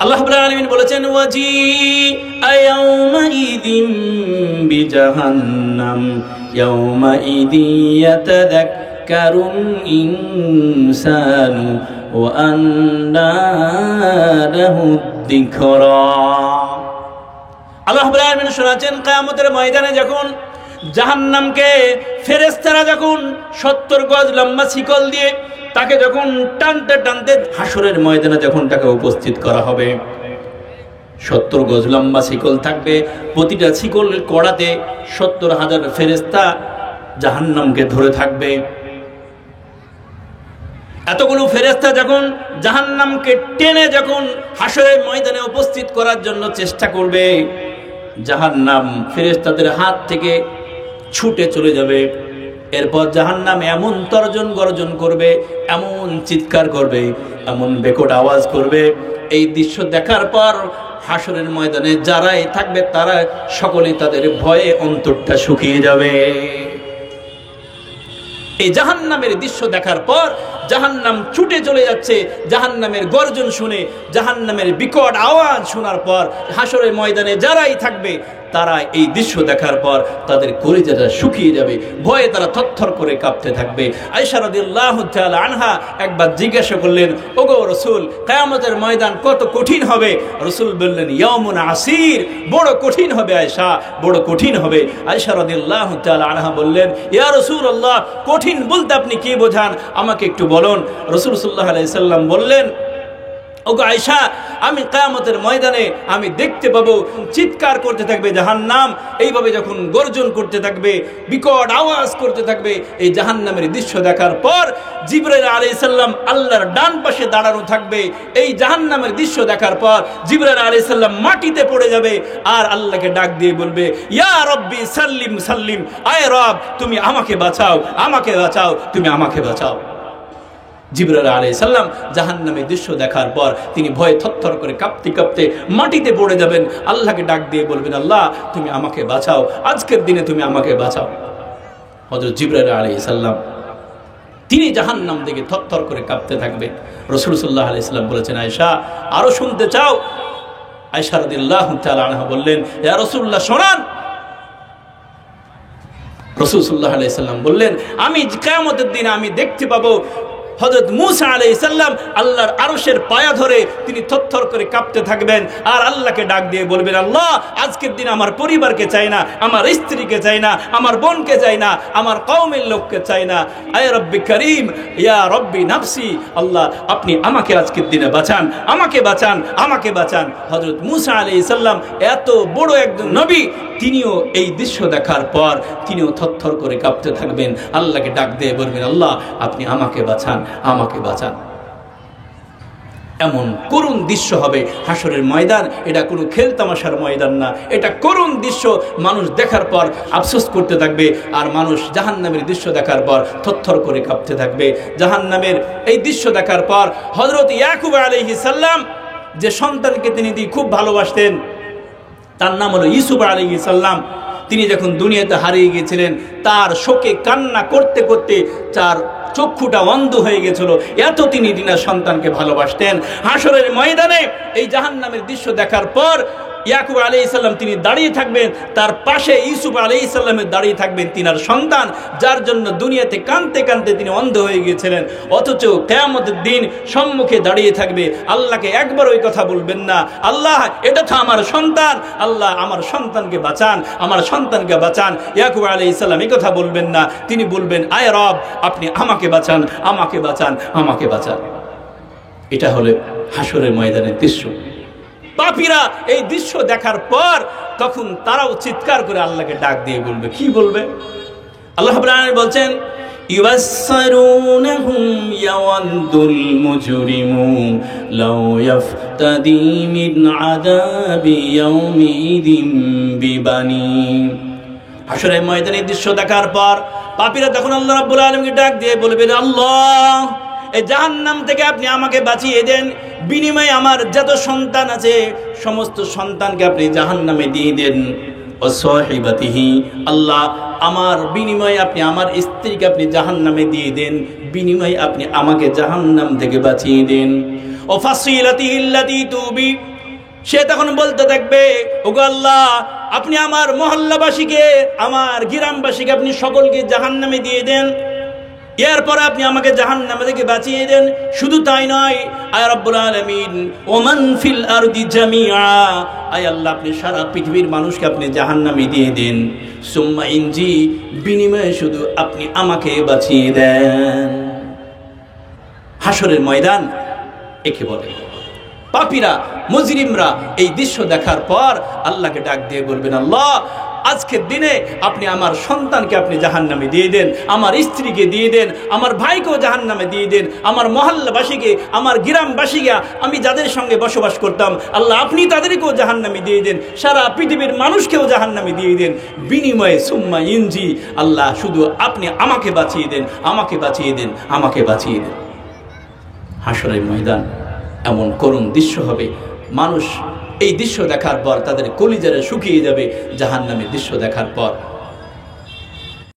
আল্লাহ রাব্বুল আলামিন বলেছেন ওয়াজিআ ইয়াওমাইযিম বিজাহান্নাম ইয়াওমাইযি ইয়াতাযাক্কারুল ইনসানু ওয়া আন্না লাহুদ যিকরা। আল্লাহ রাব্বুল আলামিন শোনাচ্ছেন কিয়ামতের ময়দানে যখন জাহান্নামকে ফেরেশতারা যখন 70 গজ লম্বা শিকল দিয়ে তাকে যখন টানতে টানতে হাসরের ময়দানে যখন তাকে উপস্থিত করা হবে, 70 গজ লম্বা শিকল থাকবে, প্রতিটা শিকলের কড়াতে 70,000 ফেরেশতা জাহান্নামকে ধরে থাকবে। এতগুলো ফেরেশতা যখন জাহান্নামকে টেনে যখন হাসরের ময়দানে উপস্থিত করার জন্য চেষ্টা করবে, জাহান্নাম ফেরেশতাদের হাত থেকে ছুটে চলে যাবে। এরপর জাহান্নাম এমন তর্জন গর্জন করবে, এমন চিৎকার করবে, এমন বেকট আওয়াজ করবে, এই দৃশ্য দেখার পর হাসরের ময়দানে যারাই থাকবে তারা সকলেই তাদের ভয়ে অন্তরটা শুকিয়ে যাবে। এই জাহান্নামের দৃশ্য দেখার পর জাহান্নাম ছুটে চলে যাচ্ছে, জাহান্নামের গর্জন শুনে, জাহান্নামের বিকট আওয়াজ শোনার পর হাসরের ময়দানে যারাই থাকবে তারা এই দৃশ্য দেখার পর তাদের কলিজাটা শুকিয়ে যাবে, ভয়ে তারা থরথর করে কাঁপতে থাকবে। আয়েশা রাদিয়াল্লাহু তাআলা আনহা একবার জিজ্ঞাসা করলেন, ওগো রাসূল, কিয়ামতের ময়দান কত কঠিন হবে? রাসূল বললেন, ইয়াউমুন আসির, বড় কঠিন হবে আয়েশা, বড় কঠিন হবে। আয়েশা রাদিয়াল্লাহু তাআলা আনহা বললেন, ইয়া রাসূলুল্লাহ, কঠিন বলতে আপনি কি বোঝান, আমাকে একটু বলুন। রাসূল সাল্লাল্লাহু আলাইহি সাল্লাম বললেন, ওগো আয়েশা, আমি কিয়ামতের ময়দানে আমি দেখতে পাবো চিৎকার করতে থাকবে জাহান্নাম, এইভাবে যখন গর্জন করতে থাকবে, বিকট আওয়াজ করতে থাকবে। এই জাহান্নামের দৃশ্য দেখার পর জিবরাইল আলাইহিস সালাম আল্লাহর ডান পাশে দাঁড়ানো থাকবে। এই জাহান্নামের দৃশ্য দেখার পর জিবরাইল আলাইহিস সালাম মাটিতে পড়ে যাবে আর আল্লাহকে ডাক দিয়ে বলবে, ইয়া রব্বি সাল্লিম সাল্লিম, আয় রব তুমি আমাকে বাঁচাও, আমাকে বাঁচাও, তুমি আমাকে বাঁচাও। জিবরাইল আলাইহিস সালাম জাহান্নামের দৃশ্য দেখার পর তিনি ভয়ে থরথর করে কাঁপতে কাঁপতে মাটিতে পড়ে যাবেন, আল্লাহকে ডাক দিয়ে বলবেন, আল্লাহ তুমি আমাকে বাঁচাও, আজকের দিনে তুমি আমাকে বাঁচাও। হযরত জিবরাইল আলাইহিস সালাম তিনি জাহান্নাম থেকে থরথর করে কাঁপতে থাকবেন। রাসূল সাল্লাল্লাহু আলাইহি সাল্লাম বলেছেন, আয়েশা আরো শুনতে চাও? আয়েশা রাদিয়াল্লাহু তাআলা আনহা বললেন, ইয়া রাসূলুল্লাহ শোনান। রাসূল সাল্লাল্লাহু আলাইহি সাল্লাম বললেন, আমি কিয়ামতের দিনে আমি দেখতে পাবো হযরত মূসা আলাইহিস সালাম আল্লাহর আরশের পায়া ধরে তিনি থরথর করে কাঁপতে থাকবেন আর আল্লাহকে ডাক দিয়ে বলবেন, আল্লাহ আজকের দিন আমার পরিবারকে চাই না, আমার স্ত্রীকে চাই না, আমার বোনকে চাই না, আমার কওমের লোককে চাই না। আয় রব্বি করিম, ইয়া রব্বি নাফসি, আল্লাহ আপনি আমাকে আজকের দিনে বাঁচান, আমাকে বাঁচান, আমাকে বাঁচান। হযরত মূসা আলাইহিস সালাম এত বড় একজন নবী, তিনিও এই দৃশ্য দেখার পর তিনিও থরথর করে কাঁপতে থাকবেন, আল্লাহকে ডাক দিয়ে বলবেন, আল্লাহ আপনি আমাকে বাঁচান, আমাকে বাঁচান। এমন করুণ দৃশ্য হবে হাসরের ময়দান। এটা কোনো খেলতামাশার ময়দান না, এটা করুণ দৃশ্য। মানুষ দেখার পর আফসোস করতে থাকবে আর মানুষ জাহান্নামের দৃশ্য দেখার পর থরথর করে কাঁপতে থাকবে। জাহান্নামের এই দৃশ্য দেখার পর হযরত ইয়াকুব আলাইহিস সালাম যে সন্তানকে তিনি খুব ভালোবাসতেন, তার নাম হলো ইউসুফ আলাইহিস সালাম, তিনি যখন দুনিয়াতে হারিয়ে গিয়েছিলেন তার শোকে কান্না করতে করতে তার চক্ষুটা অন্ধ হয়ে গেছিল, এত তিনি তিনার সন্তানকে ভালোবাসতেন। হাসরের ময়দানে এই জাহান্নামের দৃশ্য দেখার পর ইয়াকুব আলাইহিস সালাম তিনি দাঁড়িয়ে থাকবেন, তার পাশে ইউসুফ আলাইহিস সালামের দাঁড়িয়ে থাকবেন তিনার সন্তান, যার জন্য দুনিয়াতে কাঁদতে কাঁদতে তিনি অন্ধ হয়ে গিয়েছিলেন। অথচ কিয়ামতের দিন সম্মুখে দাঁড়িয়ে থাকবে, আল্লাহকে একবার ওই কথা বলবেন না, আল্লাহ এটা তো আমার সন্তান, আল্লাহ আমার সন্তানকে বাঁচান, আমার সন্তানকে বাঁচান। ইয়াকুব আলাইহিস সালাম এই কথা বলবেন না, তিনি বলবেন, আয় রব আপনি আমাকে বাঁচান, আমাকে বাঁচান, আমাকে বাঁচান। এটা হলো হাসরের ময়দানের দৃশ্য। পাপীরা এই দৃশ্য দেখার পর তখন তারাও চিৎকার করে আল্লাহকে ডাক দিয়ে বলবে, কি বলবে? আল্লাহ রাব্বুল আলামিন বলছেন, ইউবাসসিরুনহুম ইয়াওয়াদুল মুজরিমু লাউ ইয়াফতাদি মিন আযাবি ইয়াউমিদিন বিবানি। হাসরের ময়দানের দৃশ্য দেখার পর পাপীরা তখন আল্লাহ রাব্বুল আলামিনকে ডাক দিয়ে বলবে, আল্লাহ এই জাহান্নাম থেকে আপনি আমাকে বাঁচিয়ে দেন, বিনিময়ে আমার যত সন্তান আছে সমস্ত সন্তানকে আপনি জাহান্নামে দিয়ে দেন। ও সাহিবাতিহি, আল্লাহ আমার বিনিময়ে আপনি আমার স্ত্রীকে আপনি জাহান্নামে দিয়ে দেন, বিনিময়ে আপনি আমাকে জাহান্নাম থেকে বাঁচিয়ে দেন। ওয়া ফাসিলাতিহি আল্লাতী তুবি। সে তখন বলতে থাকবে, ওগো আল্লাহ, আপনি আমার মহল্লাবাসীকে, আমার গ্রামবাসীকে আপনি সকলকে জাহান্নামে দিয়ে দেন, এরপর আপনি আমাকে জাহান্নাম থেকে বাঁচিয়ে দেন। শুধু তাই নয়, আয় রব্বুল আলামিন, ওমান ফিল আরদি জামিআ, আয় আল্লাহ, আপনি সারা পৃথিবীর মানুষকে আপনি জাহান্নামে দিয়ে দেন। সুম্মা ইনজি, বিনিময়ে শুধু আপনি আমাকে বাঁচিয়ে দেন। হাসরের ময়দান একে বলে। পাপীরা, মুজরিমরা এই দৃশ্য দেখার পর আল্লাহকে ডাক দিয়ে বলবেন, আল্লাহ, আজকের দিনে আপনি আমার সন্তানকে আপনি জাহান্নামে দিয়ে দেন, আমার স্ত্রীকে দিয়ে দেন, আমার ভাইকেও জাহান্নামে দিয়ে দেন, আমার মহল্লাবাসীকে, আমার গ্রামবাসীকে, আমি যাদের সঙ্গে বসবাস করতাম, আল্লাহ আপনি তাদেরকেও জাহান্নামে দিয়ে দেন, সারা পৃথিবীর মানুষকেও জাহান্নামে দিয়ে দেন। বিনিময়ে সুম্মা ইনজি, আল্লাহ শুধু আপনি আমাকে বাঁচিয়ে দেন, আমাকে বাঁচিয়ে দেন, আমাকে বাঁচিয়ে দেন। হাসরের ময়দান এমন করুণ দৃশ্য হবে, মানুষ এই দৃশ্য দেখার পর তাদের কলিজারে শুকিয়ে যাবে জাহান্নামের দৃশ্য দেখার পর।